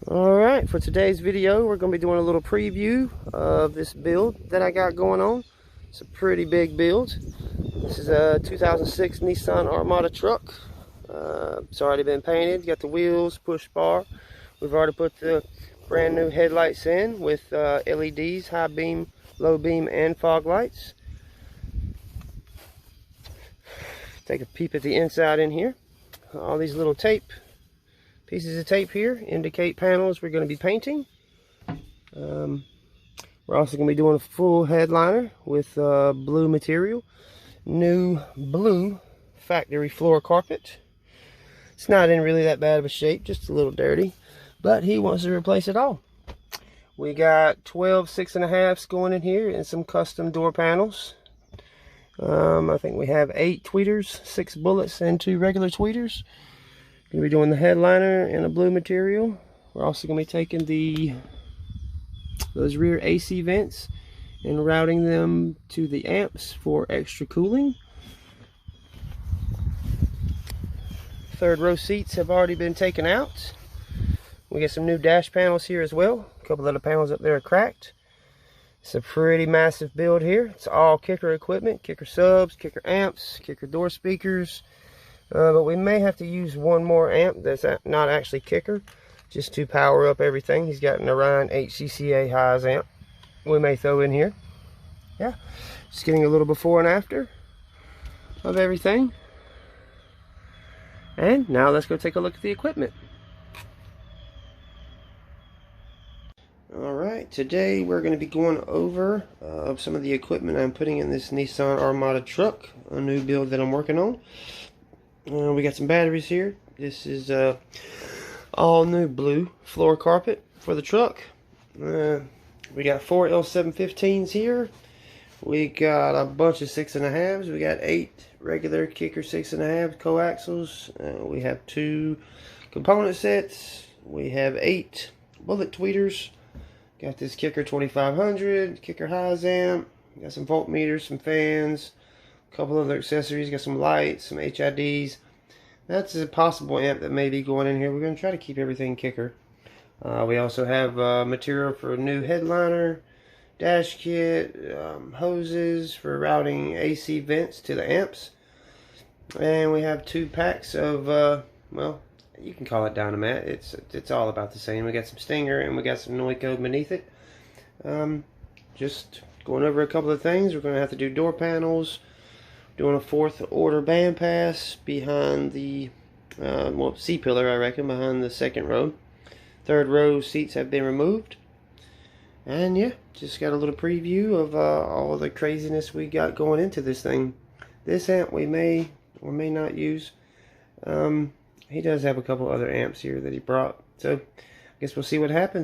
Alright, for today's video we're going to be doing a little preview of this build that I got going on. It's a pretty big build. This is a 2006 Nissan Armada truck. It's already been painted, got the wheels, push bar. We've already put the brand new headlights in with LEDs, high beam, low beam, and fog lights. Take a peep at the inside in here. All these little pieces of tape here indicate panels we're going to be painting. We're also going to be doing a full headliner with blue material, new blue factory floor carpet. It's not in really that bad of a shape, just a little dirty, but he wants to replace it all. We got 12 6.5s going in here and some custom door panels. I think we have 8 tweeters, 6 bullets, and 2 regular tweeters. Going to be doing the headliner in a blue material. We're also going to be taking those rear AC vents and routing them to the amps for extra cooling. Third row seats have already been taken out. We got some new dash panels here as well. A couple of the panels up there are cracked. It's a pretty massive build here. It's all kicker equipment, kicker subs, kicker amps, kicker door speakers. But we may have to use one more amp that's not actually kicker, just to power up everything. He's got an Orion HCCA highs amp we may throw in here. Yeah, just getting a little before and after of everything. And now let's go take a look at the equipment. Alright, today we're going to be going over some of the equipment I'm putting in this Nissan Armada truck, a new build that I'm working on. We got some batteries here. This is all new blue floor carpet for the truck. We got 4 L715s here. We got a bunch of 6.5s. We got 8 regular kicker 6.5 coaxials. We have 2 component sets. We have 8 bullet tweeters. Got this kicker 2500, kicker highs amp. Got some voltmeters, some fans, a couple other accessories. Got some lights, some HIDs. That's a possible amp that may be going in here. We're going to try to keep everything kicker. We also have material for a new headliner, dash kit, hoses for routing AC vents to the amps. And we have 2 packs of, well, you can call it Dynamat. It's all about the same. We got some Stinger and we got some Noiko beneath it. Just going over a couple of things. We're going to have to do door panels. Doing a 4th order Bandpass behind the well, C-pillar, I reckon, behind the 2nd row. 3rd row seats have been removed. And yeah, just got a little preview of all the craziness we got going into this thing. This amp we may or may not use. He does have a couple other amps here that he brought, so I guess we'll see what happens.